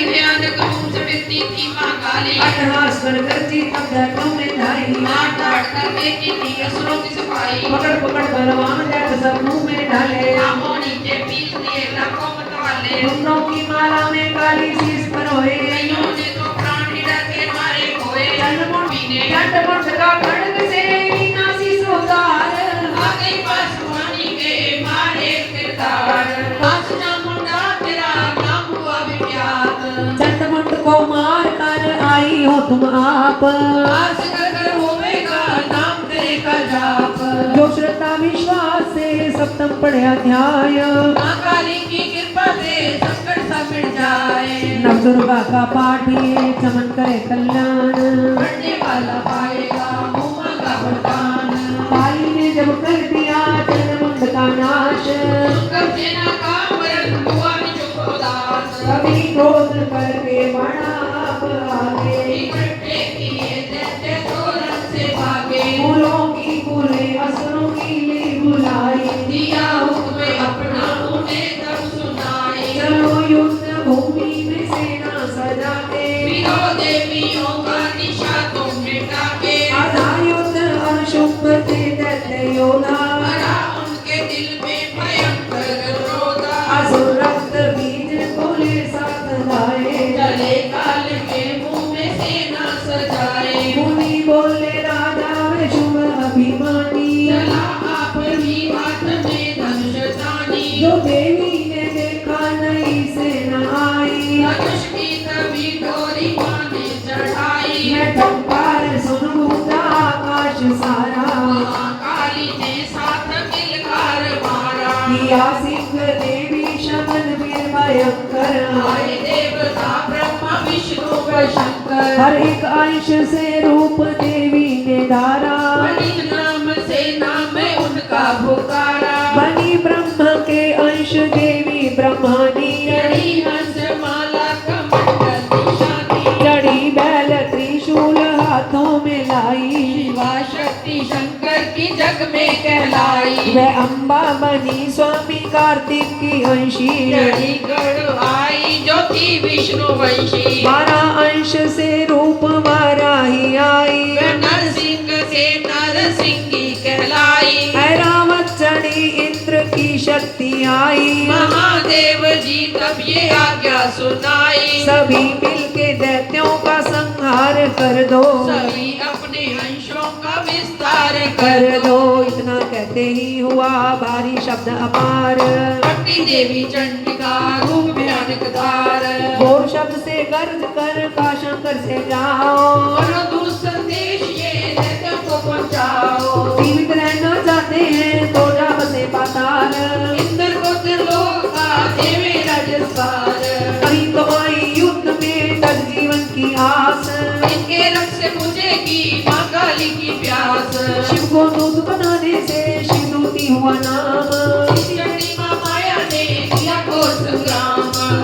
भयानक रूप से बिकती थी मां काली। अट्टहास कर गर्जी तब दैत्यों में ढाई। मार काट कर देती थी असुरों की सफाई। पकड़ पकड़ बलवान दैत्य सब मुंह में डाले। आंखों नीचे पीस दिए लाखों मतवाले। घुटनों की माला में काली शीश परोए। कईयों ने तो प्राण ही डर के मारे खोए। चंडमुंड का खड्ग से मीना शीश उतार। आ गई पासवानी के मारे किरदार। पासमुंडा तेरा नाम हुआ विख्यात। चंडमुंड को मार कर आई हो तुम आप। आज कर होवेगा नाम तेरे का जाप। जो श्रद्धा विश्वास से सप्तम पढ़े अध्याय। मां काली की कृपा से संकट सब मिट जाए। नव दुर्गा का पाठ ये चमन करे कल्याण। पढ़ने वाला पाएगा मुंह मांगा वरदान। काली ने जब कर दिया चंडमुंड का नाश। सुंदर सेना का वरण हुआ चुप उदास। कभी क्रोध करके बढ़ा आप आगे। इकट्ठे किए दैत्य तोरण से भागे। फूलों की फूले असुरों की ली बुलाई। दिया हुक्म अपना उन्हें तब सुनाई। चलो युद्ध भूमि में सेना सजा के। वीरों देवियों का निशा तुम मिटा के। आधा युद्ध अशुभ थे दैत्य योद्धा। भरा उनके दिल में भयंकर क्रोध। असुर रक्त बीज बोले साथ लाए। चले काल के मुंह में सेना सजाए। मुनि बोले राजा वे शुभ अभिमानी। चला आप ही हाथ में धनुष तानी। जो देवी ने देखा नई सेना आई। धनुष की तभी डोरी मां ने चढ़ाई। मैं टंकार सुन गूंजा आकाश सारा। मां काली ने साथ मिलकर मारा। किया सिंह देवी शमन वीर भयंकर। आए देवता ब्रह्मा विष्णु व शंकर। हर एक अंश से रूप देवी ने धारा। बलि नाम से नाम उनका पुकारा। बनी ब्रह्म के अंश देवी ब्रह्मानी। चढ़ी हंस माला कमंडल निशानी। चढ़ी बैल त्रिशूल हाथों में लाई। शिवा शक्ति शंकर की जग में कहलाई। वह अम्बा बनी स्वामी कार्तिक की अंशी। चढ़ी गढ़ आई जो थी विष्णु वंशी। 12 अंश से रूप वाराही आई। वह नरसिंह से नरसिंही कहलाई। ऐरावत चढ़ी इंद्र की शक्ति आई। महादेव जी तब ये आज्ञा सुनाई। सभी मिलके दैत्यों का संहार कर दो। सभी अपने अंशों का विस्तार कर दो। इतना कहते ही हुआ भारी शब्द अपार। भक्ति देवी चंडिका रूप भयानक धार। घोर शब्द से गर्ज कर का शंकर से जाओ। बोलो दूर संदेश ये दैत्यों को पहुंचाओ। जीवित रहना चाहते हैं तो जा बसे पाताल। इंद्र को त्रिलोक का देवे राजस्वार। कहीं तो आई युद्ध में तक जीवन की आस। इनके रक्त से बुझेगी मां काली की प्यास। शिव को दूध बनाने से शिवदूती हुआ नाम। इस चंडी मां माया ने किया घोर संग्राम।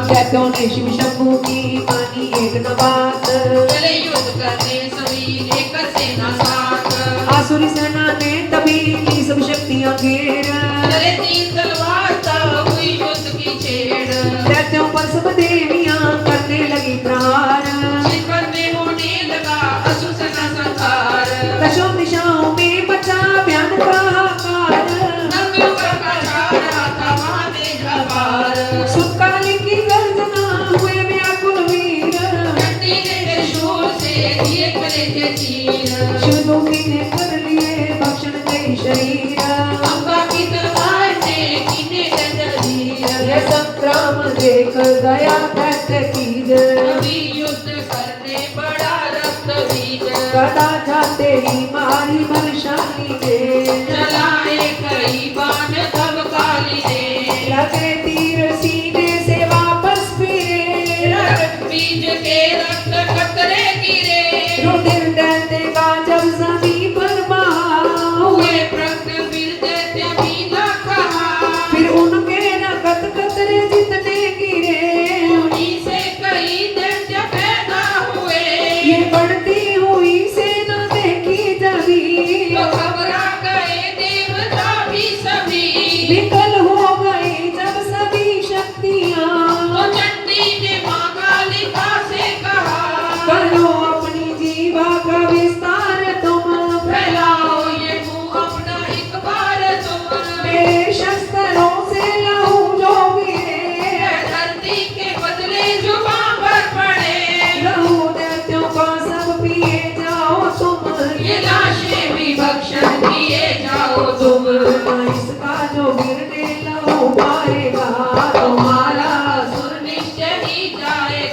दैत्यों ने शिव शंभू की मानी एक न बात। चले युद्ध करने सभी लेकर सेना साथ। आसुरी सेना ने तभी की सब शक्तियां घेर। चले 3 तलवार तब हुई युद्ध की छेड़। दैत्यों पर सब देवियां करने लगी प्रहार। शिखर में होने लगा असुर सेना संहार। दशों दिशाओं में मचा भयानक हाहाकार। नरलोक का छा रहा था वहां तेज अपार। सुकाली की गर्जना हुए व्याकुल वीर। चंडी ने त्रिशूल से दिए कलेजे चीर। शिवदूती ने कर लिए भक्षण कई शरीर। अम्बा की तलवार ने कीने जंजीर। यह संग्राम देख गया दैत्य कीज। कभी युद्ध करने बड़ा रक्त बीज। गदा जाते ही मारी बलशाली ने। चलाए कई बाण तब काली ने। लगे तीर सीने से वापस फिरे। रक्त बीज के रक्त कतरे गिरे। रुधिर दैत्य का जब जमीन पर बहा। हुए प्रकट फिर दैत्य भी न कहा। फिर उनके रक्त कतरे जितने गिरे। उन्हीं से कई दैत्य पैदा हुए। ये बढ़ती हुई सेना देखी जभी। तो घबरा गए देवता भी सभी। विकल हो गई जब सभी शक्तियां। तो चंडी ने मां काली का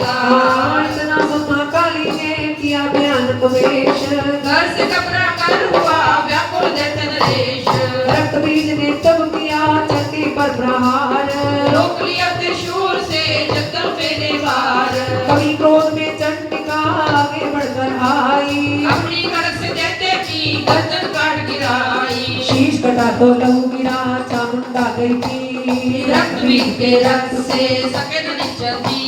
जाएगा। इतना महाकाली ने किया भयानक वेश, घर से घबरा कर हुआ व्याकुल दैत्य नरेश। रक्त बीज ने तब किया चक्की पर प्रहार, रोक लिया त्रिशूल से जगदल फेरे वार। कभी क्रोध में चंडिका आगे बढ़कर आई, अपनी कड़क से दैत्य की गर्दन काट गिराई। शीश कटा तो लहू गिरा, चामुंडा गई थी, रक्त बीज के रक्त से सके न निचलती।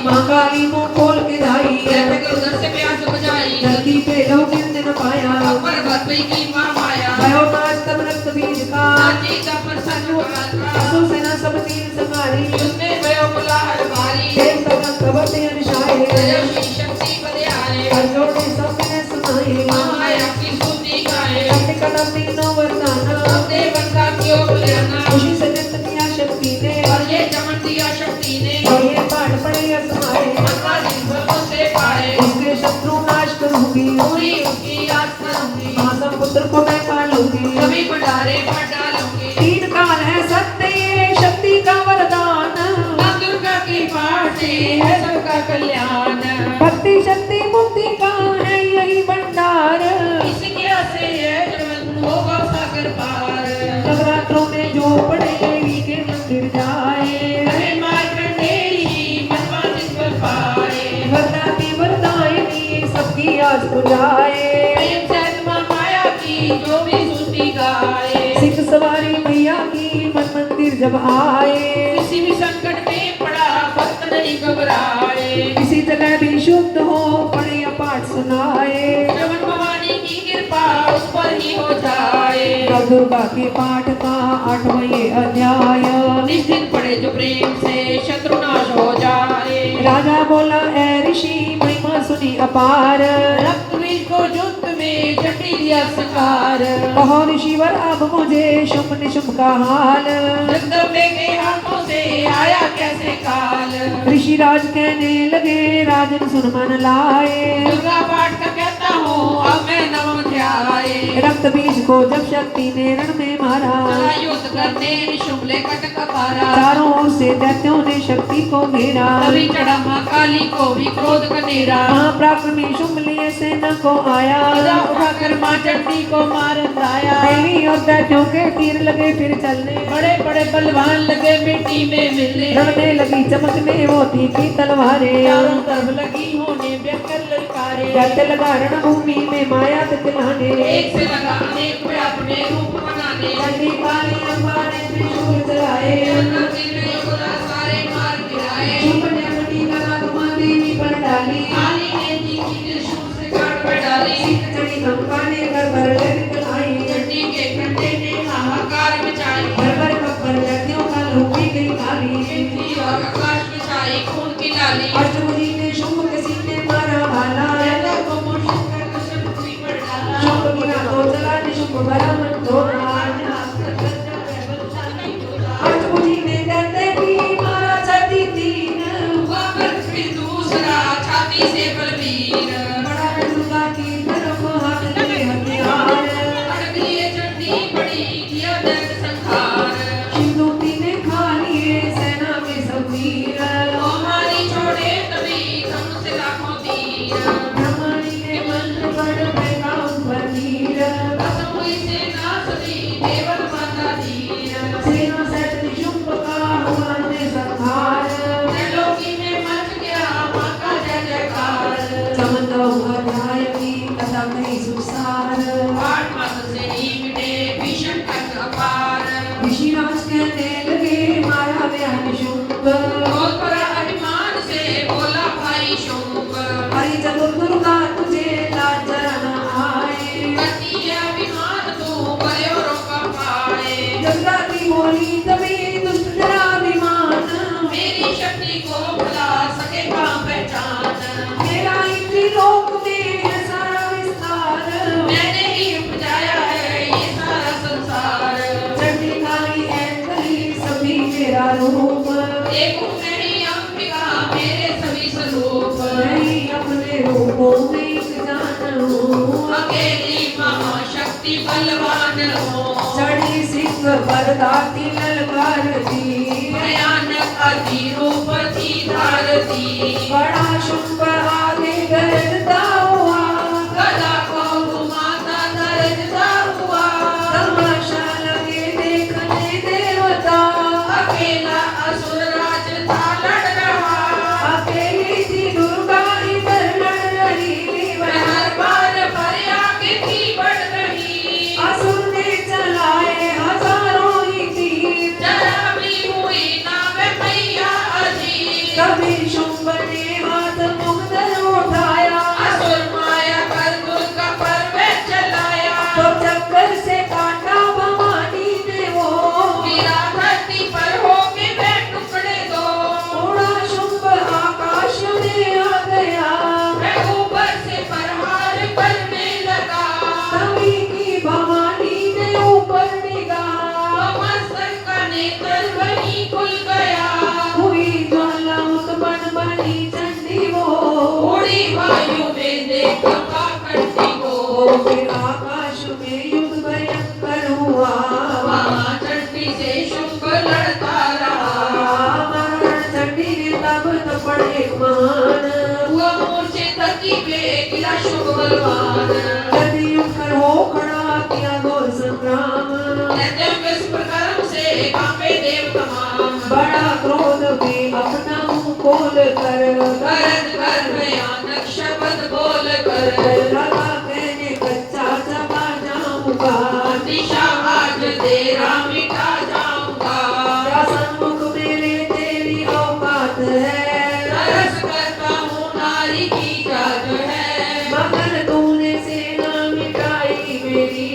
महाकाली मुंह खोल के धाई, दैत्य के उधर से प्यास बुझाई। धरती पे लहू गिरने न पाया, पर भस्मी की मां माया। भयो नाच तब रक्त बीज का, नाची का प्रसन्न हुआ था। असुर सेना सब तीर संहारी, उसमें भयो बुलाहट भारी। देव तक कबड्डी अनशाए, तेजस्वी शक्ति बलिहारे। हर जोड़े सब ने समाए, माया की स्तुति गाए। चंडिका का तीनों वरदान, देवन का क्यों बुलाना। खुशी से नृत्य किया शक्ति ने, और ये चमन दिया शक्ति ने। और ये पाठ पड़े असमाए, मनवा दिन भर से पाए। उसके शत्रु नाश करूंगी, पूरी उसकी याद करूंगी। मासम पुत्र को मैं पालूंगी, सभी भंडारे भर डालूंगी। तीन काल है सत्य ये शक्ति का वरदान, मां दुर्गा की पाठ से है सबका कल्याण। भक्ति शक्ति मुक्ति का है यही भंडार, इसके से है जन्म होगा सागर पार। नवरात्रों में जो पढ़े देवी के मंदिर जाए, अरे मार्कंडेयी मनवा जिस पर पाए। वरदाती वरदायिनी सबकी आज पुजाए, प्रेम सहित मां माया की जो भी स्तुति गाए। सिख सवारी मैया की मन मंदिर जब आए, किसी भी संकट में पड़ा भक्त नहीं घबराए। किसी जगह भी शुद्ध हो पढ़े या पाठ सुनाए, जवन भवानी की कृपा उस पर ही हो जाए। नव दुर्गा के पाठ का 8वां ये अध्याय, जिस दिन पड़े जो प्रेम से शत्रुनाश हो जाए। राजा बोला ऐ ऋषि महिमा सुनी अपार, रक्त बीज को युद्ध में चंडी दिया सकार। कहो ऋषिवर अब मुझे शुभ निशुभ का हाल, जगदम्बे के हाथों से आया कैसे काल। ऋषिराज कहने लगे राजन सुन मन लाए, दुर्गा पाठ का कहता हूँ अब मैं नवम ध्याए। रक्त बीज को जब शक्ति ने रण में मारा, चला युद्ध करने निशुंभ ले कटक पारा। चारों ओर से दैत्यों ने शक्ति को घेरा, तभी चढ़ा महाकाली को भी क्रोध का नेरा। महापराक्रमी शुंभ लिए सेना को आया, गदा उठाकर मां चंडी को मार आया। देवी और दैत्यों के तीर लगे फिर चलने, बड़े बड़े बलवान लगे मिट्टी में मिलने। लड़ने लगी चमकने वो तीखी तलवारें, चारों तरफ लगी होने भयंकर ललकारे। दैत्य लगा रणभूमि में माया दिखलाने, एक से लगा अनेक में अपने रूप बनाने। चंडी काली अम्बा ने त्रिशूल चलाए, सारे मार गिराए। शुंभ ने अपनी कला तुमा देवी पर डाली, काली ने जी की त्रिशूल से काट में डाली। चढ़ी कंपा ने कर पर दिखलाई, चंडी के कंधे ने हाहाकार मचाई। भर भर कब्बर दैत्यों का लूटी गई काली, पृथ्वी और आकाश में छाई खून की लाली। अष्टभुजी ने शुंभ के सीने मारा भाला, दैत्य को मूर्छित कर कृष्ण पृथ्वी पर डाला। शुंभ गिरा तो चला निशुंभ भरा मन धोना, अष्टभुजी ने दैत्य की मारा छाती तीन, हुआ पृथ्वी दूसरा छाती से बलवीर। बड़ा दुर्गा की तरफ हाथ लिए हथियार, अड़क लिए चंडी बड़ी किया दैत्य संहार। शिवदूती ने खा लिए सेना में सब वीर, हमारी छोड़े तभी धनुष लाखों तीर। ब्रह्मणी ने मंत्र पढ़ फेंका उन पर तीर, कसम हुई सेना सभी देवन माता धीर। सेना सहित निशुंभ का हुआ ने संहार, त्रैलोकी में मच गया मां का जय जयकार। चमत्कार अध्याय की कथा कही सुसार, आठ मास से ही मिटे भीषण कष्ट अपार। ऋषिराज कहने लगे मारा व्याह निशुंभ, क्रोध भरा अभिमान से बोला भाई शुंभ। हरि चतुर दुर्गा तुझे लाज जरा न आए, करती है अभिमान तू बड़े औरों का पाए। दुर्गा की बोली तभी दुष्ट जरा अभिमान, मेरी शक्ति को भुला सकेगा पहचान। मेरा इंद्री लोक में है सारा विस्तार, मैंने ही उपजाया है ये सारा संसार। चंडी काली ऐतली सभी मेरा रूप, देखूं नहीं अंबिका मेरे सभी स्वरूप। नहीं अपने रूपों में एक जानूं, अकेली महाशक्ति करती बलवान हो, चढ़ी सिंह बरदाती ललकारती, भयानक अति रूप थी धारती, बड़ा शुंभ आगे गरजता हुआ, गदा को घुमाता गरजता हुआ, तमाशा लगे देखने देवता, अकेला असुर राज था लड़ रहा, अकेली थी दुर्गा इधर लड़ रही, वह हर बार प्रयाग की बढ़ रही, असुर ने चलाए हजारों ही तीर, जरा भी हुई ना वे मैया अजीर, कभी शुंभ ने हाथ मुग्धर उठाया, असुर माया कर दुर्गा पर वे चलाया, तो चक्कर से काटा भवानी ने वो, गिरा धरती पर होके वे टुकड़े दो, उड़ा शुंभ आकाश में आ गया, वह ऊपर से प्रहार करने लगा, तभी की भवानी ने ऊपर निगाह, मस्तक का नेत्र वहीं खुल गया, हुई ज्वाला उत्पन्न बनी चंडी वो, उड़ी वायु में देख पाखंडी को, फिर आकाश में युद्ध भयंकर हुआ, वहाँ चंडी से शुंभ लड़ता रहा, मरण चंडी ने तब तपड़े महान, हुआ मूर्छित की पे गिरा शुभ बलवान, यदि उठकर हो खड़ा किया घोर संग्राम, दिव्य कर्म से कांपे देव तमाम, बड़ा क्रोध में अपना मुंह खोल कर, गरज कर भयानक शब्द बोल कर, लगा कहने कच्चा चबा जाऊंगा, दिशा आज तेरा मिटा जाऊंगा, क्या सन्मुख मेरे तेरी औकात है, तरस करता हूँ नारी की जात है, मगर तूने सेना मिटाई मेरी,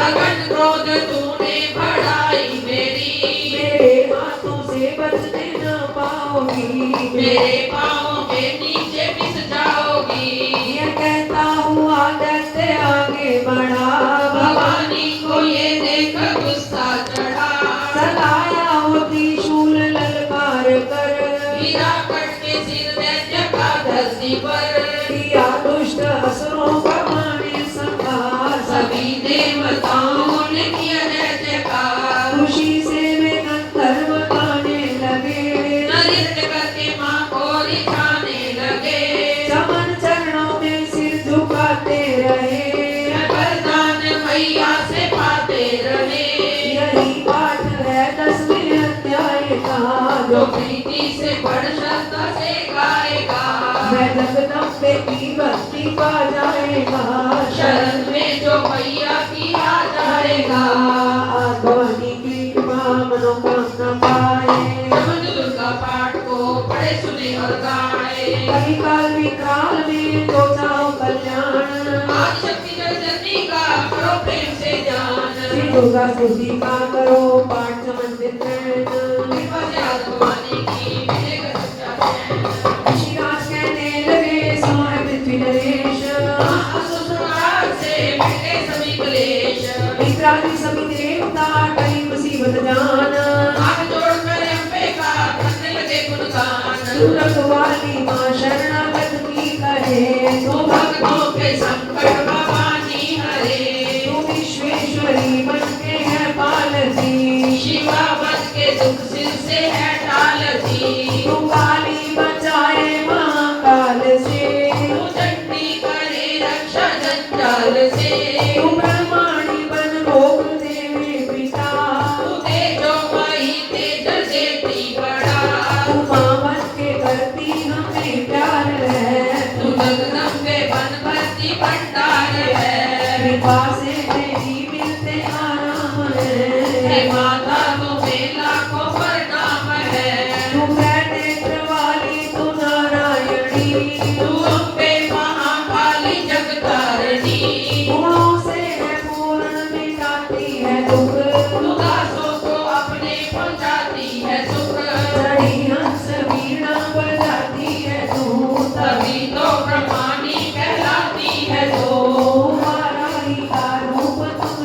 अगन क्रोध तूने बढ़ाई मेरी, मेरे हाथों से बचने न पाओगी, मेरे पाँव के नीचे पिस जाओगी, ये कहता हुआ दैत्य आगे बढ़ा, भवानी को ये देख गुस्सा चढ़ा, सताया हो त्रिशूल ललकार कर, गिरा कट के सिर दैत्य का धरती पर, किया दुष्ट असुरों का माने संहार, सभी देवताओं ने किया जय जयकार, खुशी से वे गंधर्व गाने लगे, नृत्य करके माँ को रिझाने लगे, चमन चरणों में सिर झुकाते रहे, वरदान मैया से पाते रहे, यही पाठ है 10वें अध्याय का, जो प्रीति से पढ़ श्रद्धा से गाएगा, मैं जगदम्बे की भक्ति पा जाएगा, शरण में जो मैया की आ जाएगा, भवानी की कृपा मनोकामना पाए, समझ दुर्गा पाठ को पढ़े सुने और गाए, कभी काल विकराल में जो चाहो कल्याण, आदि शक्ति जगदम्बी का करो प्रेम से श्री जान, दुर्गा स्तुति का करो पाठ समन्वित नैन, कृपा से आज भवानी की मिलेगा सच्चा चैन, ऋषिराज कहने लगे सुनो है पृथ्वी नरेश, असुरनाग से मिटे सभी क्लेश, मित्रादि सभी देवता कई मुसीबत जान, हाथ जोड़कर अम्बे का करने लगे गुणगान, सूरत वाली माँ शरणागत की कहे, तो भक्तों के संकट भवानी हरे, तू विश्वेश्वरी बनके है पालती, शिवा बन के दुख सिर से है टालती, तू काली बचाए महाकाल से, तू चंडी करे रक्षा जंजाल से, तू ब्रह्माणी बन रोग देवे पिता, तू तेजोमयी तेज देती बड़ा, तू माँ बन के करती हमें प्यार है, तू जगदम्बे बन भरती भंडार है, कृपा से तेरी मिलते आराम है, हे माता तुम्हें लाखों प्रणाम है, तू है नेत्र वाली तू नारायणी, तू अम्बे महाकाली जगतारणी, गुणों से है पूर्ण मिटाती है दुख, तू दासों को अपने पहुंचाती है सुख, चढ़ी हंस वीणा बजाती है तू, तभी तो ब्रह्मानी कहलाती है तो, हमारा ही का रूप तुम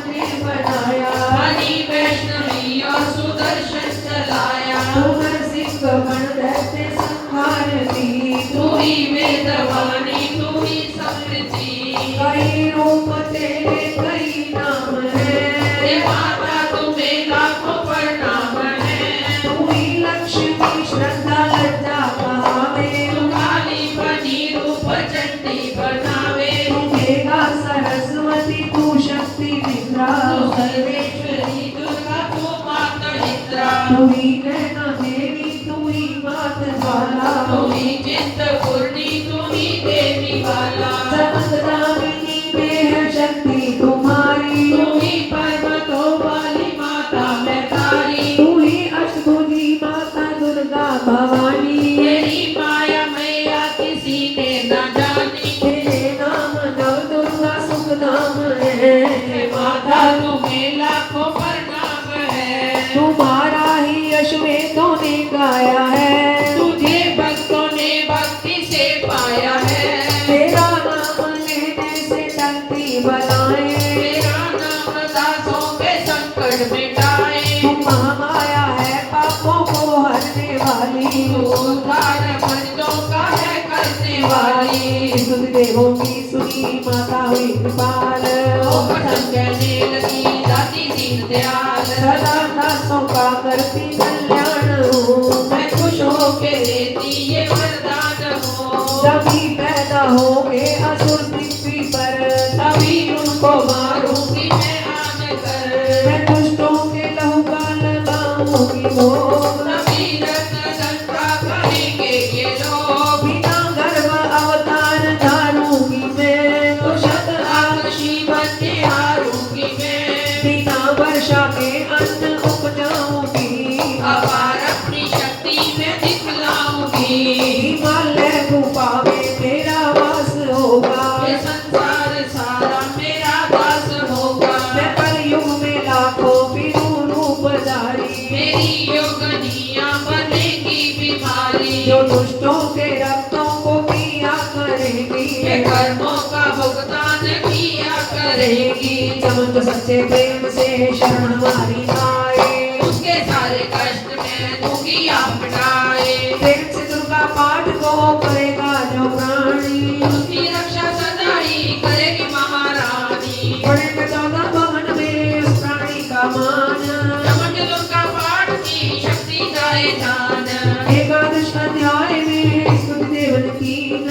तू ही नैना देवी तू ही मात ज्वाला तू ही चिंतपूर्णी तू ही देवी वाला जगदामिनी में है शक्ति तुम्हारी तू ही पर्वतों वाली माता मैं तारी तू ही अष्टभुजी माता दुर्गा भवानी तेरी माया मैया किसी ने न जानी तेरे नाम नव दुर्गा सुख नाम है माता तुम्हें लाखों प्रणाम है तुम्हारा ही अश्वेतों ने गाया है तुझे भक्तों ने भक्ति से पाया है तेरा नाम लेने से टलती बलाएं तेरा नाम दासों के संकट मिटाए तुम महामाया है पापों को हरने वाली तू उद्धार मर्दों का है करने वाली सुध देवों की सुनी माता हुई कृपाल ओ पठन कहने लगी दादी दीन दयाल सदा दासों का करती कल्याण हूँ मैं खुश होके देती ये वरदान हो तभी पैदा होंगे असुर पृथ्वी पर तभी उनको मारूंगी मैं आन कर मैं दुष्टों के लहू का लगाऊंगी भोग तभी रत्न गंगा करेंगे ये लोग बिना गर्भ अवतार धारूंगी मैं तो शत आकर्षी बन के हारूंगी मैं बिना वर्षा के अन्न उपजाऊंगी अपार अपनी शक्ति में दिखलाऊंगी हिमालय गुफा में तेरा वास होगा ये संसार सारा मेरा दास होगा मैं कलयुग में लाखों फिरूं रूपधारी मेरी योगनियां बनेगी बीमारी जो दुष्टों के रक्तों को पिया ये करेगी कर्मों का भुगतान किया करेगी समझ सच्चे प्रेम से शरण हमारी आए उसके सारे कष्ट में दूंगी आप मिटाए प्रेम से दुर्गा पाठ को करेगा जो प्राणी उसकी रक्षा सदा ही करेगी महारानी पड़ेगा 14 भवन में उस प्राणी का मान समझ दुर्गा पाठ की शक्ति जाए जान एकादश अध्याय में स्तुति देवन कीन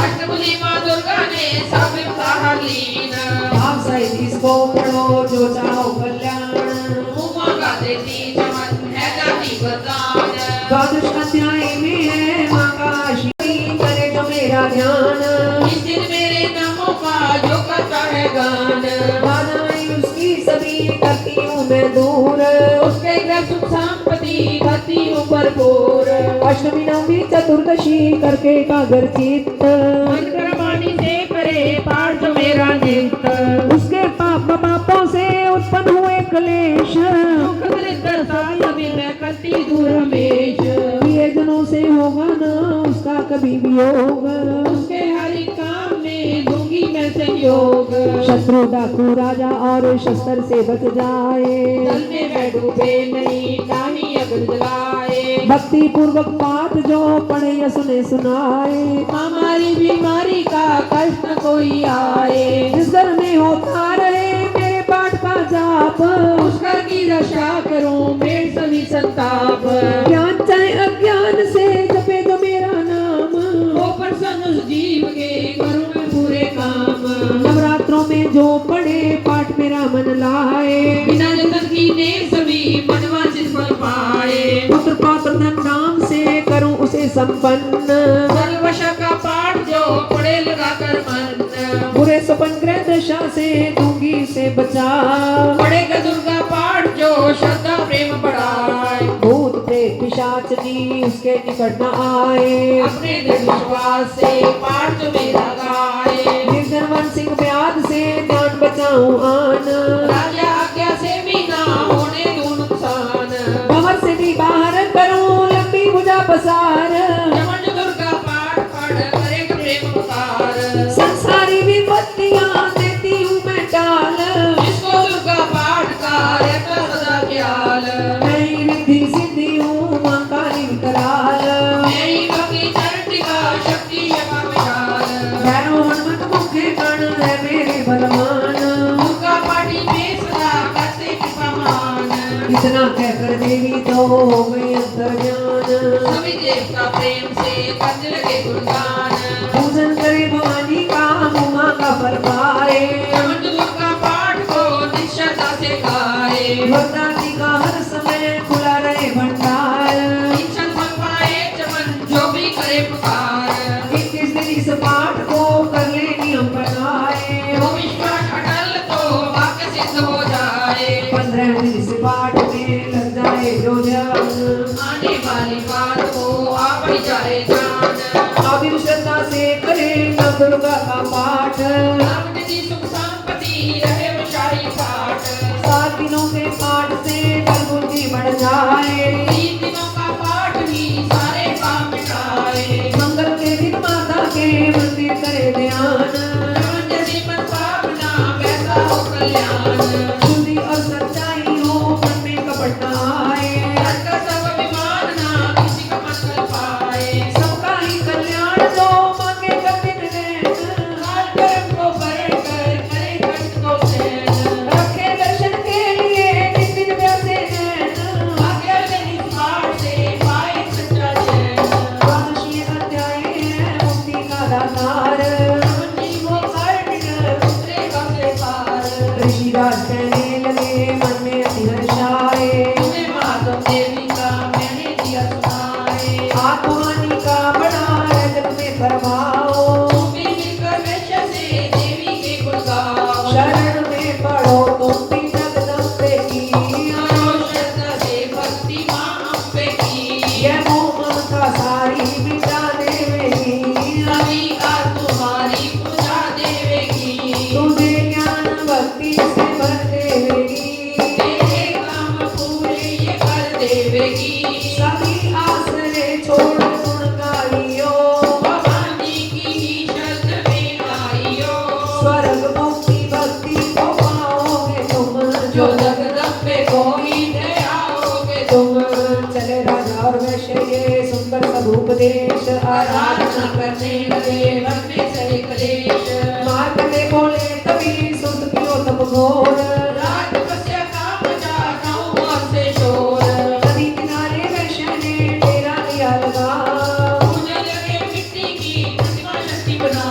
अष्टभुजी माँ दुर्गा ने सब कहा लीन आप सहित इसको पढ़ो जो चाहो कल्याण उमा का देती चमन है जाति वरदान द्वादश अध्याय में है माँ का आशीर्वाद करे जो मेरा ध्यान इस दिन मेरे नामों का जो करता है गान बाधाएं उसकी सभी करती हूँ मैं दूर उसके घर सुख संपत्ति करती हूँ भरपूर अष्टमी नवमी चतुर्दशी करके कागर चित्त मन कर्माणी से करे पाठ जो मेरा नित्य उसके पापों से उत्पन्न हुए क्लेश दुख दरिद्र साल में मैं करती दूर हमेश प्रिय जनों से होगा ना उसका कभी वियोग उसके हर एक काम में दूंगी मैं सहयोग शत्रु डाकू राजा और शस्त्र से बच जाए दल में मैं डूबे नहीं ना ही अगर जलाए भक्ति पूर्वक पाठ जो पढ़े या सुने सुनाए हमारी बीमारी का कष्ट न कोई आए जिस घर में होता रहे मेरे पाठ का जाप उस घर की रक्षा करूं मेरे सभी संताप ज्ञान चाहे अज्ञान से जपे जो मेरा नाम वो प्रसन्न उस जीव के करूं मैं पूरे काम नवरात्रों में जो पढ़े पाठ मेरा मन लाए बिना जतन की ने सभी मनवांछित फल पाए पुत्र पौत्र धन नाम से करूं उसे संपन्न सर्वश का पाठ जो पढ़े लगा कर मन बुरे सपन ग्रह दशा से दूंगी से बचा पढ़ेगा दुर्गा पाठ जो श्रद्धा प्रेम बढ़ाए भूत प्रेत पिशाचनी उसके निकट न आए अपने दृढ़ विश्वास से पाठ जो मेरा गाए निर्धनवन सिंह व्याध से ध्यान बचाऊं आन राजा आज्ञा से भी ना होने दूं नुकसान भंवर से भी बाहर करूं लंबी भुजा पसार जमन दुर्गा पाठ पढ़ करेगा प्रेम पुकार संसारी विपत्तियां देती हूँ मैं टाल जिसको दुर्गा पाठ का रहता सदा ख्याल मैं ही रिद्धि सिद्धि हूँ माँ काली विकराल मेरी भक्ति चंडिका शक्ति यमा विशाल भैरव हनुमत मुखे गण है मेरे बलवान दुर्गा पाठी में सदा करते कृपामान इतना कहकर देवी तो हो गई अंतर्ज्ञान सभी देवता प्रेम से करने लगे गुणगान पूजन करे भवानी का मुआ का फल पाए जमन दुर्गा पाठ को निश्चरता से गाए भक्तानी का हर समय खुला रहे दुर्गा का पाठ, राम जी सुख संपत्ति रहे विशाही ठाट। 7 दिनों के पाठ से बल बुद्धि बढ़ जाए, 3 दिनों का पाठ ही सारे काम मिटाए। मंगल के दिन माता के मंदिर करे ध्यान, जैसी मन भावना वैसा हो कल्याण। शुद्धि और सच्चाई हो मन में कपट न आए, का सब अभिमान ना किसी का मन कर पाए। सबका ही कल्याण जो मांगे कर दिन रहन, काल कर्म को भर कर करे कष्ट को सहन। रखे दर्शन के लिए नित दिन व्यासे नैन, आज्ञा से निस्वार्थ से पाए सच्चा चैन। द्वादशी अध्याय है मुक्ति का दातार, जीवो कर उतरे कमरे पार। ऋषिराज कहने लगे मन में अति हर्षाए, तुम्हें माधव देवी का मैंने दिया सुनाए। आत्महानि का बड़ा है जग में प्रभाव, तुम भी मिलकर वैश्य से देवी के गुण गाओ। शरण में पढ़ो तुम भी जगदम्बे की, करो श्रद्धा से भक्ति माँ अम्बे की। यह मोह ममता सारी मिटा देवेगी, सभी का तुम्हारी पूजा देवेगी। तुझे ज्ञान भक्ति से भर देवेगी, तेरे काम पूरे ये कर देवेगी। सभी आसरे छोड़ गुण गाइयो, भवानी की ही शरण में आइयो। स्वर्ग मुक्ति भक्ति को पाओगे तुम, जो जगदम्बे को ही दे आओगे तुम। चले राजा और वैश्य ये सुंदर सब उपदेश, आराधना करने लगे मन में सहे कलेश। मार्ग में बोले तभी सुत पियो तब घोर, रात तपस्या का मचा गाँव और से शोर। नदी किनारे वैश्य ने डेरा लिया लगा, पूजा लगे मिट्टी की प्रतिमा शक्ति बना।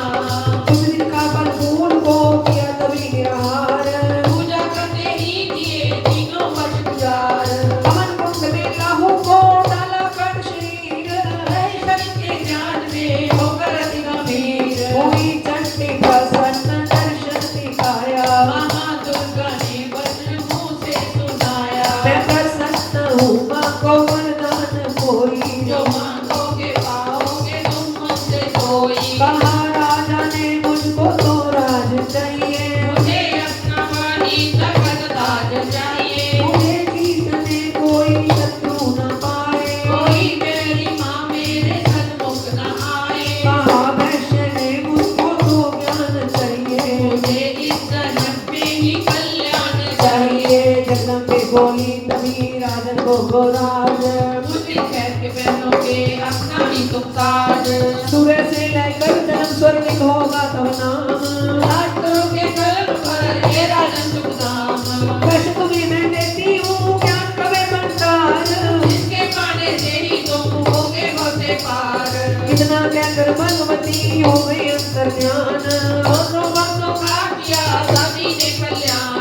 उस दिन का बल फूल को किया तभी निराहार, पूजा करते ही दिए तीनों वर्ष गुजार। अमन कुंड में लाहू को डाला कर शरीर, रहे शरीर के ज्ञान में होकर अति गंभीर। हुई चंडी प्रसन्न दर्शन दिखाया, महादुर्गा ने वचन मुँह से सुनाया। मैं प्रसन्न हूँ माँ को वरदान कोई, जो मांगोगे पाओगे तुम मुझसे कोई। कहा राजा ने मुझको तो राज चाहिए, मुझे अपना वाणी तखत ताज चाहिए। मुझे जीतने कोई शत्रु न पाए, कोई मेरी माँ मेरे सन्मुख न आए। कहा वैश्य ने मुझको तो ज्ञान चाहिए, मुझे इस जन्म में ही कल्याण चाहिए जगदम्बे बोली तभी राजन को राज, मुझे खैर के बहनों के अपना ही तुम ताज। सूर्य से लेकर जन्म स्वर्ग होगा तब नाम, राज करोगे कलम पर ये राजन सुख धाम। कष्ट तुम्हें मैं देती हूँ ज्ञान कवे भंडार, जिसके पाने से ही तुम होगे होते पार। इतना कहकर भगवती हो गई अंतर ज्ञान, दोनों भक्तों का किया सभी ने कल्याण।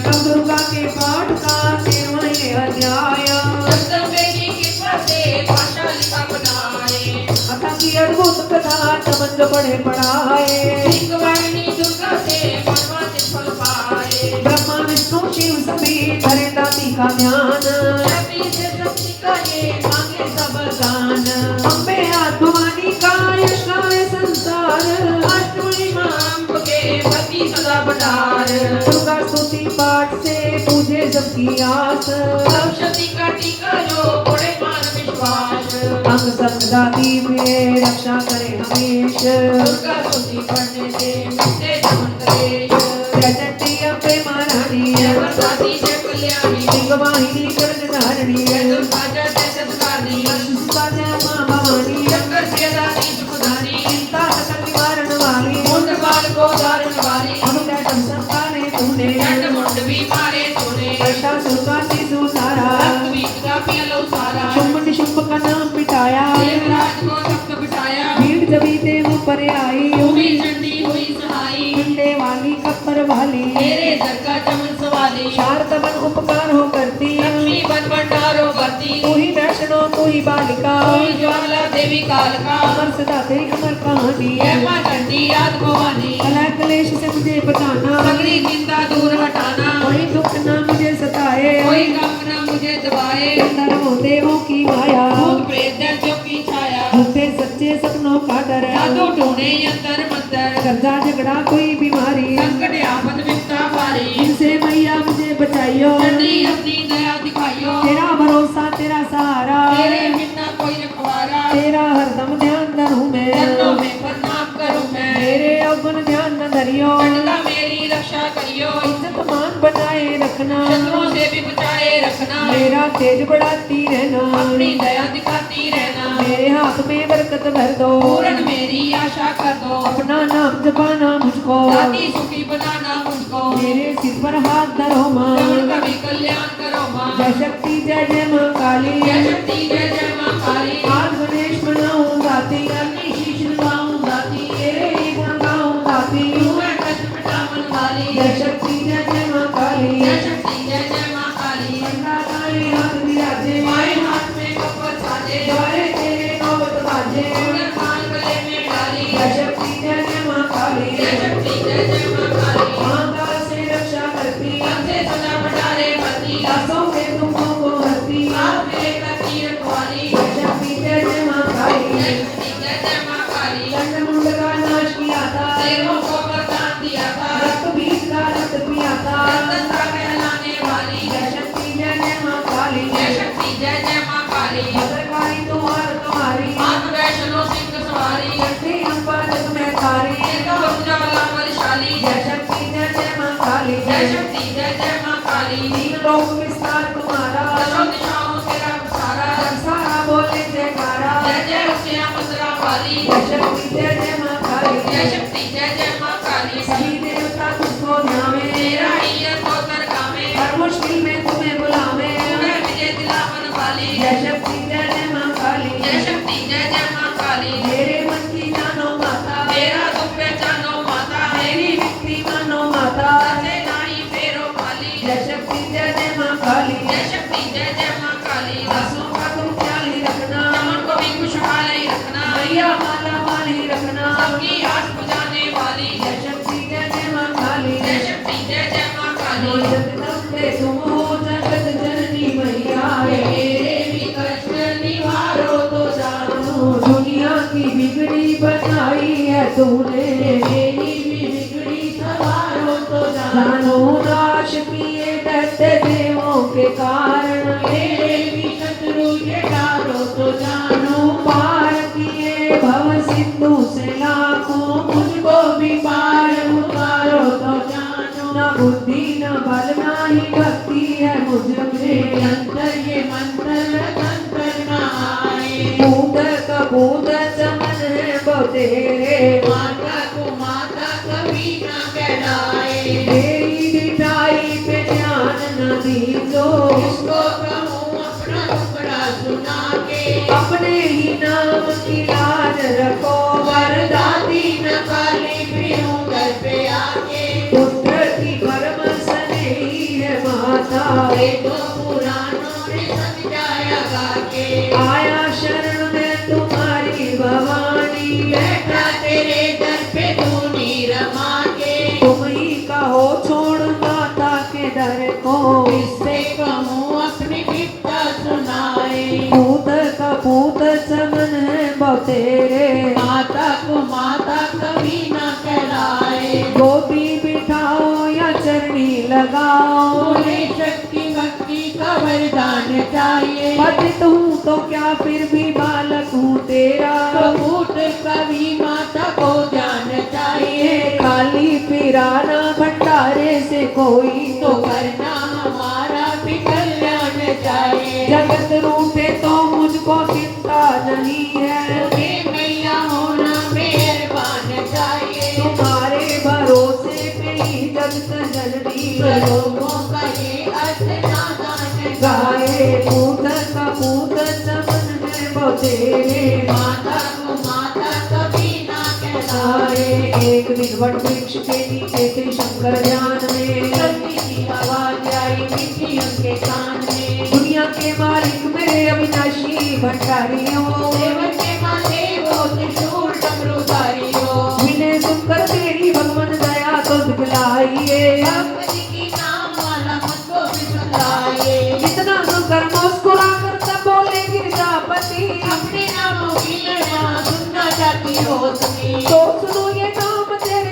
अब दुर्गा के पाठ का 13वां अध्याय, जगदम्बे की कृपा से भाषा लिखा बनाए। अथा की अद्भुत कथा तमंज पढ़े पढ़ाए, सिंहवाहिनी दुर्गा से मनवांछित फल पाए। ब्रह्मा विष्णु शिव सभी धरे दाती का ध्यान, सभी से शक्ति का ये मांगे सब दान। अम्बे आत्मवाणी का यश गावे संसार, अष्टमी माँ अम्ब के पति सदा बटार। दुर्गा स्तुति पाठ से पूजे सबकी आस, सप्तशती का टीका जो बड़े मान विश्वास। अंग संग दाती में रक्षा करे हमेश, दुर्गा स्तुति पढ़ने से मिटते जमन कलेश। जय चंडी अम्बे महारानी, जय वरदाती जय कल्याणी। सिंहवाहिनी कर्णधारिणी, जय दुर्गा जय जय सतकारणी। सुता जय माँ भवानी, शंकर से दानी सुखधारी। चिंता सकल निवारण वाली, मुंड बाल को धारण वाली। अनुदैतम संताने तूने, चंड मुंड भी मारे तूने। वर्षासुर का शिशु सारा, रक्त बीज का पिया लो सारा। शुंभ निशुंभ का नाम मिटाया, देवराज को तख्त बिठाया। भीड़ जबी देव पर आई, भूमि चंडी हुई सहाई। पिंडे वाली कपर वाली, तेरे दर का चमन सवाली। शारद बन उपकार हो करती, लक्ष्मी बन भंडारो भरती। तू ही वैष्णो तू ही बालिका, कोई ज्वाला देवी कालका। अमर सदा तेरी अमर कहानी, जय माँ चंडी याद भवानी। कलह क्लेश से मुझे बचाना, सगली चिंता दूर हटाना। कोई दुख न मुझे सताए, कोई गम न मुझे दबाए। धर्मों देवों की माया, भूत प्रेत दैत्यों की छाया। झूठे सच्चे सपनों का डर, जादू टूणे यंत्र मंत्र। कर्जा झगड़ा कोई बीमारी, संकट आफत विपदा भारी, इनसे मैया मुझे बचाइयो, जल्दी अपनी दया दिखाइयो, तेरा भरोसा तेरा सहारा, तेरे बिना कोई रखवारा, तेरा हरदम ध्यान धरूं मैं, चरणों में प्रणाम करूं मैं, मेरे अवगुण ध्यान न धरियो, कंडला मेरी रक्षा करियो, इज्जत मान बनाए रखना, शत्रुओं से भी बचाए रखना, मेरा तेज बढ़ाती रहना, अपनी दया दिखाती रहना, मेरे हाथ में बरकत भर दो, पूर्ण मेरी आशा कर दो, अपना नाम जपाना मुझको, दाती सुखी बनाना मुझको, मेरे सिर पर हाथ धरो माँ, श्रवण का भी कल्याण करो माँ, जय शक्ति जय माँ काली, जय शक्ति जय माँ काली, आज गणेश मनाऊं गाती, अपनी शीश नवाऊं गाती, तेरे ही गुण गाऊं गाती, तू है कष्ट मिटावन वाली, जय शक्ति जय माँ काली, जय शक्ति जय माँ काली, कंधा काली हाथ विराजे, बाएं हाथ में कपड़ साजे, द्वारे तेरे नौबत बाजे, सुंदर माल गले में डाली, जय शक्ति जय माँ काली, जय शक्ति जय माँ काली, माता से रक्षा करती, सबसे सदा भंडारे भरती, दासों के दुखों को हरती, साथ में लेकर तीरथ वाली, जय शक्ति जय माँ काली, जय शक्ति जय माँ काली, दंड मुंड का नाश किया था, देवों को वरदान दिया था, रक्त बीज का रक्त पिया था, रत्नता कहलाने वाली, जय शक्ति जय माँ काली, जय शक्ति जय माँ काली, भद्रकाली तुम्हारी, मात वैष्णो सिंह सवारी, शक्ति अम्बा जग में तारी, एक उजाला बलशाली, जय शक्ति जय माँ काली, जय शक्ति जय माँ काली, तीन लोक विस्तार तुम्हारा, दशों दिशाओं तेरा सारा, सारा बोले जयकारा, जय जय उसिया मसरा वाली, जय शक्ति जय माँ काली, जय शक्ति जय माँ काली, सभी देवता तुझको ध्यावे, तेरा ही है स्तोत्र गावे, हर मुश्किल में तुम्हें बुलावे, तुम्हें विजय दिलावन वाली, जय शक्ति जय माँ काली, जय शक्ति जय माँ काली, मेरे मन की जानो माता, मेरा दुख पहचानो माता, मेरी विक्ति मानो माता, दसे नाई फेरो वाली, जय शक्ति जय माँ काली, जय शक्ति जय माँ काली, दासों का तुम ख्याल ही रखना, मन को भी खुशहाल ही रखना, मैया माला माल ही रखना, सबकी आस बुझाने वाली, जय शक्ति जय माँ काली, जय शक्ति जय माँ काली, जगदम्बे तुम हो जगत जननी मैया, मेरे भी कष्ट निवारो तो जानो, दुनिया की बिगड़ी बनाई है तूने, मेरी भी बिगड़ी सवारो तो जानो, जानो नाश किए डरते देवों के कारण, मेरे भी शत्रु ये डारो तो जानो, पार किए भव सिंधु से लाखों, मुझको भी पार उतारो तो जानो, न बुद्धि न बल न ही भक्ति है मुझ में, अंतर ये मंत्र तंत्र न आए, बूंद कबूद चमन है वो तेरे, माता को माता कभी न कहलाए, तेरी मिठाई पे ध्यान न दीजो, इसको कहूँ अपना टुकड़ा सुना के, अपने ही नाम की लाज रखो, वरदाती न काली पीऊँ घर पे आके, पुत्र की परम स्नेही है माता, देखो पुराणों ने समझाया गा के, आया शरण में तुम्हारी भवानी, बैठा तेरे दर पे धूनी रमा के, तुम ही कहो छोड़ माता के डर को, इससे कहूँ अपनी विपदा सुनाए, पूत का पूत चमन है वो तेरे, माता को माता कभी न कहलाए, गोदी बिठाओ या चरणी लगाओ, उन्हें शक्ति भक्ति का वरदान चाहिए, पतित हूँ तो क्या फिर भी बालक हूँ तेरा, तो भूत कभी माता को ध्यान चाहिए, खाली पिराना भंडारे से कोई तो करना हमारा भी कल्याण चाहिए, जगत रूठे तो मुझको चिंता नहीं है, तुम्हें मैया होना मेहरबान चाहिए, तुम्हारे भरोसे पे ही जगत जननी लोगों का ये अर्थ नादान गाए, पूत का पूत चमन है वो तेरे, माता को माता कभी ना कहलाए, आए एक दिन वट वृक्ष के नीचे थे शंकर ध्यान में, सती की आवाज आई मीठी उनके कान में, दुनिया के मालिक मेरे अविनाशी भंडारियों, देवर के माथे वो त्रिशूल डमरूधारी हो, विनय सुनकर तेरी भगवान दया तो दिखलाइए, भक्ति की नाम वाला मुझको भी सुनाइए, इतना सुनकर मुस्कुरा कर तब बोले गिरजापति, अपने नामों की लड़ियाँ सुनना चाहती हो तुम्हें, तो सुनो ये नाम तेरा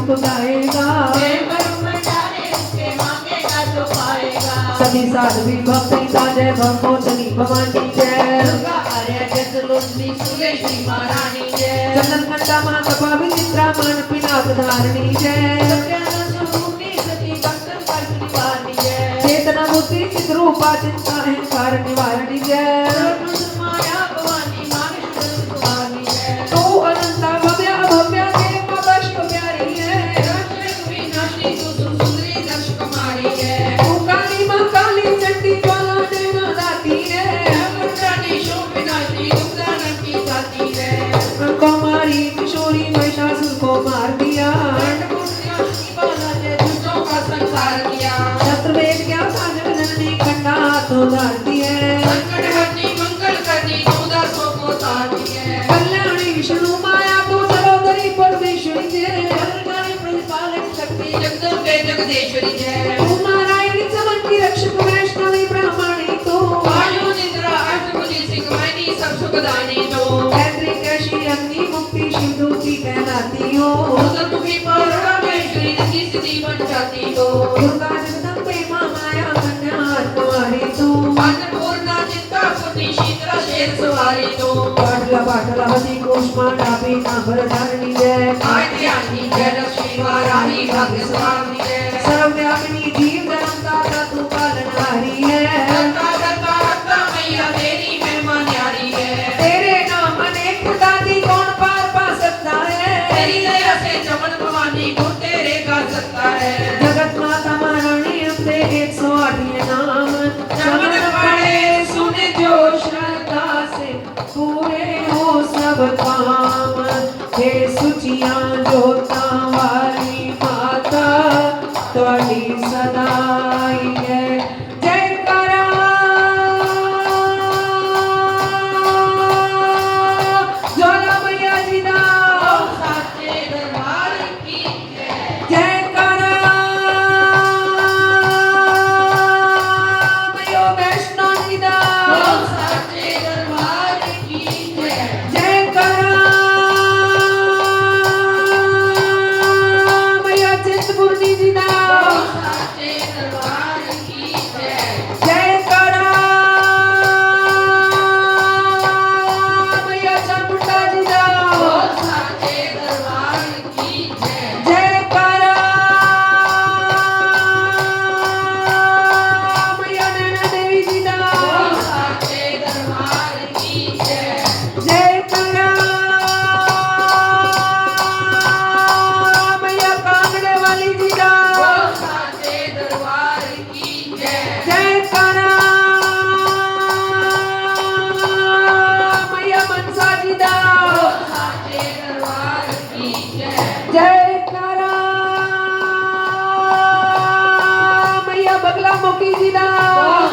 सुख गाएगा। सभी साध्वी भक्ति का जय भगवतनी भवानी जय। चंदन घंटा मां कपा विचित्रा मान पिनाक धारणी जय। चेतना बुद्धि चित रूपा चिंता अहंकार निवारणी जय। तू अनंता भव्या भव्या के मवश्क प्यारी है। तू काली मां काली चंडी ज्वाला नैना दाती है। कुमारी किशोरी महिषासुर को मार दिया। शत्रुवेद क्या था जगजननी खंडा हाथों धारती है। कल्याणी विष्णु माया तो सरोदरी परमेश्वरी जय। जगदेश्वरी जय। तू नारायणी चमन की रक्षक वैष्णवी ब्राह्मणी तो। वायु निद्रा अष्टभुजी सिंहवाहिनी सब सुखदानी तो। गायत्री कैशी अग्नि मुक्ति शिवदूती कहलाती हो। मुखी परमेश्वरी की स्थिति बन जाती हो। दुर्गा जगदम्बे मां माया कन्या तुम्हारी तो। अन्नपूर्णा चित्ता पुटी शीतला शेर सवारी तो। पाटला हसी कुष्मा डाबी नाभर धारणी जय। आद्यानी जय लक्ष्मी वाराही भाग्य स्वामी जय। सर्वव्यापिनी जीव जन्म दाता तू पालनहारी है। दत्ता मैया तेरी महिमा न्यारी है। तेरे नाम अनेक दाती कौन पार पा सकता है। तेरी दया से चमन भवानी को तेरे गा सकता है। जगत माता महारानी अपने 108 ये नाम। चमन पड़े सुने जो श्रद्धा से पूरे हो सब काम। हे सुचियां जोता वाली माता त्वड़ी सदाई है। जयकारा ज्वाला मैया जी दा। साचे दरबार की जय। जयकारा मैया वैष्णो जी दा। साचे दरबार की जय। जयकारा मैया चिंतपूर्णी जी दा। साचे दरबार की जय। जयकारा मैया चामुंडा जी दा। साचे दरबार की जय। जयकारा मैया नैना देवी जी दा। साचे दरबार की जय। जयकारा मैया कांगड़े वाली जी दा। साचे दरबार की जय। जयकारा मैया मनसा जी दा। साचे दरबार की जय। जयकारा मैया बगला मुखी जी दा।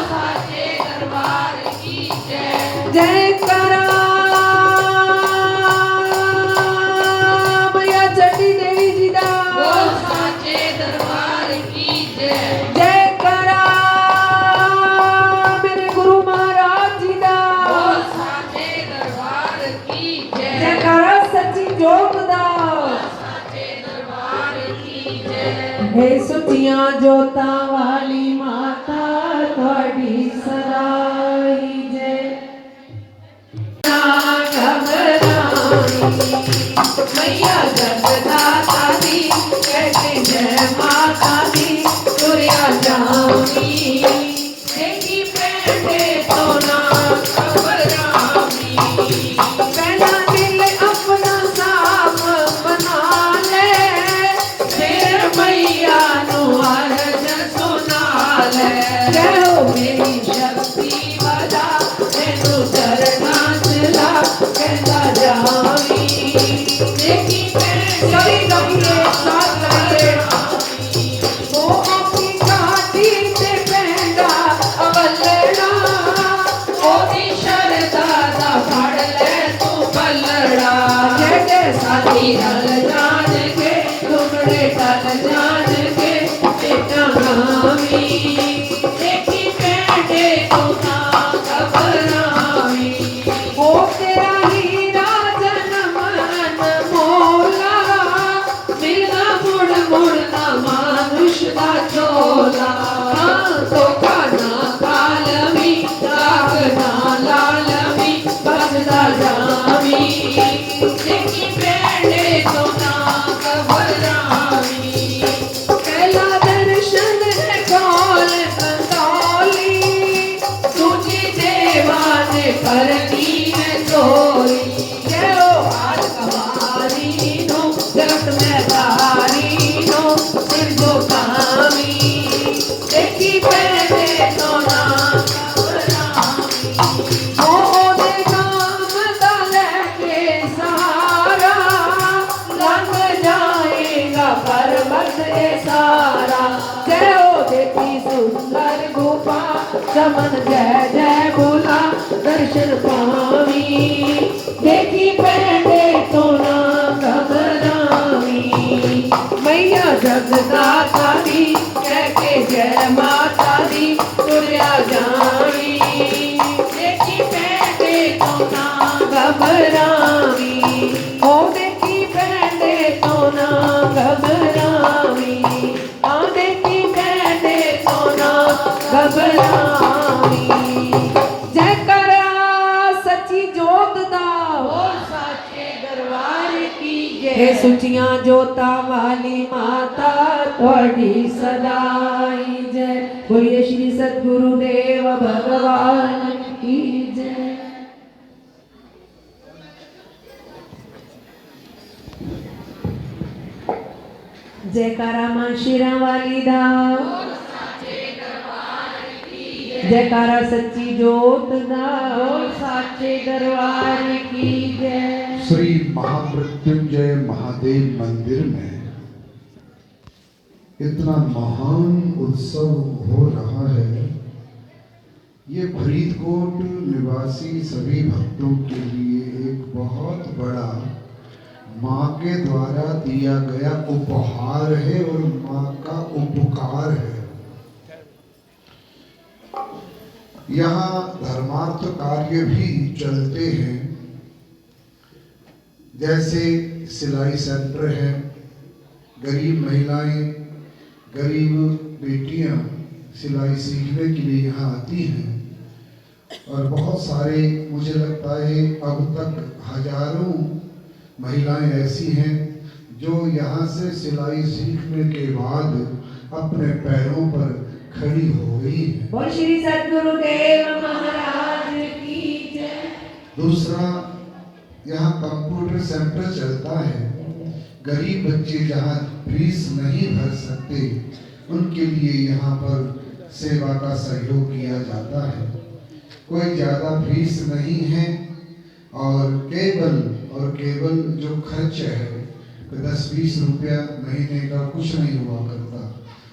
साचे दरबार की जय। जयकारा मैया चंडी देवी जी दा। साचे दरबार की जय। जयकारा मेरे गुरु महाराज जी दा। साचे दरबार की जय। जयकारा सच्ची जोत दा। साचे दरबार की जय। हे सुचियां जोता वाली माता त्वड़ी सदाई जय। मैया जगदाता दी कहते जय माता दी तुरिया जामी। देखी पेटे तो ना घबरामी। पहला दिल अपना साफ बना ले। फिर मैया नु अर्ज सुना ले। जय हो मेरी शक्ति बजा मैनू चरना चला कहता जावी। देखी पेटे सभी कभी एक साथ लगे। वो अपनी घाटी से पहना अवलड़ा। ओदी शरदा दा फड़ ले तू पलड़ा। जय जय साथी रल जान के टुकड़े टल जान के बेटा गावी। देखी पेटे तू ना घबरावी। वो तेरा हीरा जन्म अनमोला। मिलना मुड़ करनी है चोरी जय हो हाथ कवारी नो जगत में भारी नो सिर जो कामी देखी पहले तो ना घबरामी ओ दे नाम डाले के सहारा लग जाएगा पर्वत ये सारा जय हो देखी सुंदर गोपा समन जय जय बोला दर्शन पावी देखी पहले तो ना घबरावी मैया जगदाता दी कह के जय माता दी तुरिया जावी देखी पहले तो ना घबरावी ओ देखी पहले तो ना घबरावी आ देखी पहले तो ना घबरावी जय करा सच्ची जोत दा और साचे दरबार की हे जय सुचियां जोता वाली माता थोड़ी सदाई जय बोलिए श्री सद्गुरुदेव भगवान की जय जयकारा मां शिरा वाली दा जयकारा सच्ची जोत दा और साचे दरबार की जय श्री महामृत्युंजय महादेव मंदिर में इतना महान उत्सव हो रहा है। ये फरीदकोट निवासी सभी भक्तों के लिए एक बहुत बड़ा माँ के द्वारा दिया गया उपहार है और माँ का उपकार है। यहाँ धर्मार्थ कार्य भी चलते हैं, जैसे सिलाई सेंटर है, गरीब महिलाएं, गरीब बेटियां सिलाई सीखने के लिए यहाँ आती हैं और बहुत सारे, मुझे लगता है अब तक हजारों महिलाएं ऐसी हैं जो यहाँ से सिलाई सीखने के बाद अपने पैरों पर खड़ी हो गई है। बोल श्री सद्गुरुदेव महाराज की जय। दूसरा, यहाँ कंप्यूटर सेंटर चलता है। गरीब बच्चे जहाँ फीस नहीं भर सकते उनके लिए यहाँ पर सेवा का सहयोग किया जाता है। कोई ज़्यादा फीस नहीं है और केवल जो खर्च है 10-20 रुपया महीने का कुछ नहीं हुआ करता,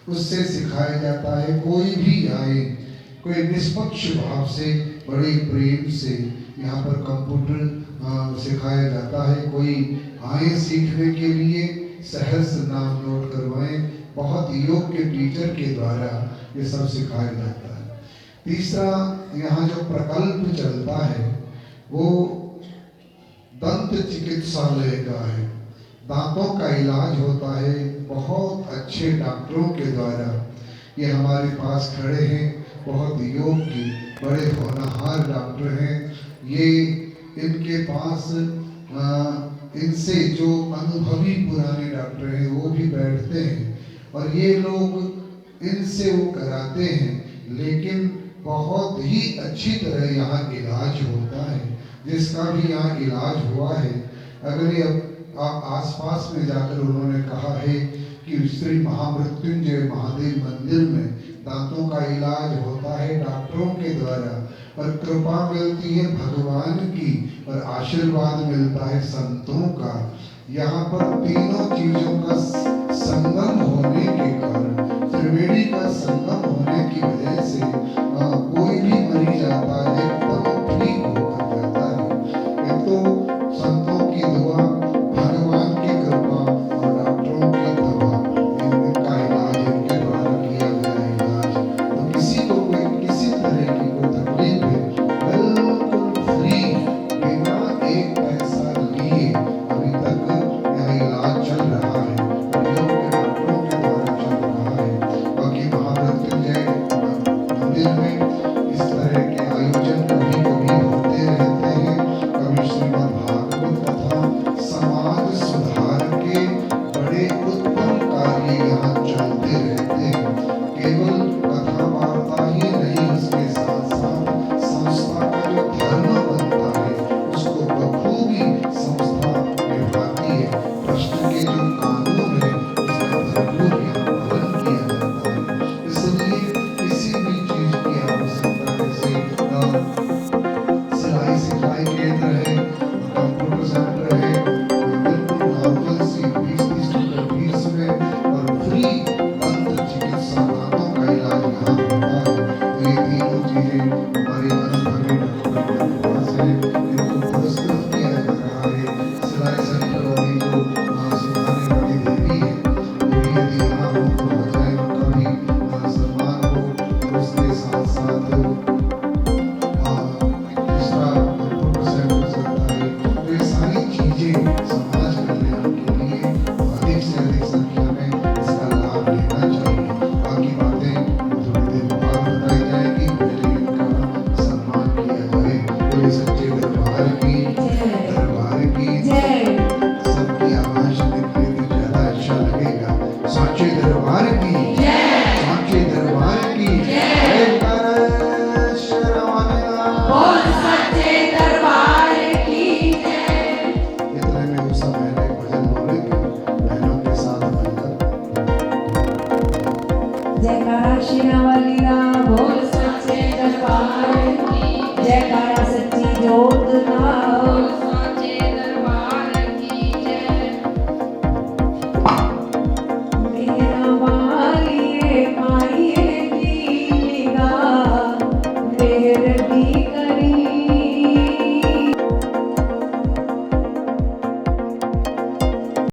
उससे सिखाया जाता है। कोई भी आए, कोई निष्पक्ष भाव से, बड़े प्रेम से यहाँ पर कंप्यूटर सिखाया जाता है। कोई आए सीखने के लिए, सहर्ष नाम नोट करवाएं, बहुत योग्य टीचर के द्वारा ये सब सिखाया जाता है। तीसरा, यहाँ जो प्रकल्प चलता है वो दंत चिकित्सालय का है। दांतों का इलाज होता है बहुत अच्छे डॉक्टरों के द्वारा। ये हमारे पास खड़े हैं, बहुत योग्य बड़े होनहार डॉक्टर हैं। ये इनके पास इनसे जो अनुभवी पुराने डॉक्टर हैं वो भी बैठते हैं और ये लोग इनसे वो कराते हैं, लेकिन बहुत ही अच्छी तरह यहाँ इलाज होता है। जिसका भी यहाँ इलाज हुआ है, अगर ये आसपास में जाकर उन्होंने कहा है कि श्री महामृत्युंजय महादेव मंदिर में दांतों का इलाज होता है डॉक्टरों के द्वारा और कृपा मिलती है भगवान की और आशीर्वाद मिलता है संतों का। यहाँ पर तीनों चीजों का संगम होने के कारण, त्रिवेणी का संगम होने की वजह से कोई भी मरीज आता है एकदम ठीक होकर जाता है। एक तो संतों की दुआ, भगवान की कृपा और डॉक्टरों की दवा, इनका इलाज इनके द्वारा किया गया इलाज। तो किसी को कोई किसी तरह की कोई तकलीफ है, बिल्कुल फ्री, बिना एक पैसा लिए अभी तक यह इलाज चल रहा है और योग्य डॉक्टरों के द्वारा चल रहा है। बाकी महामृत्युंजय हमारी अनुभवी डॉक्टर पास है, इनको पुरस्कृत किया जा रहा है। सिलाई सेंटर वाली जो सिखाने वाली देवी है, वो भी यदि यहाँ हो तो आ जाए, उनका भी सम्मान हो। और उसके साथ साथ तीसरा कंप्यूटर सेंटर चलता है। तो ये सारी चीजें समाज कल्याण के लिए अधिक से अधिक संख्या में इसका लाभ लेना चाहिए। बाकी बातें थोड़ी देर बाद बताई जाएगी, पहले इनका सम्मान किया जाए। बोले सच्चे दरबार की जय। सबकी आवाज निकले तो ज्यादा अच्छा लगेगा। साचे दरबार की साचे दरबार की जयकारा शेरवाने बोल सच्चे दरबार की जय। इतने में उस समय एक भजन बोलेंगे बहनों के साथ मिलकर। जयकारा शेरावाली रा बोल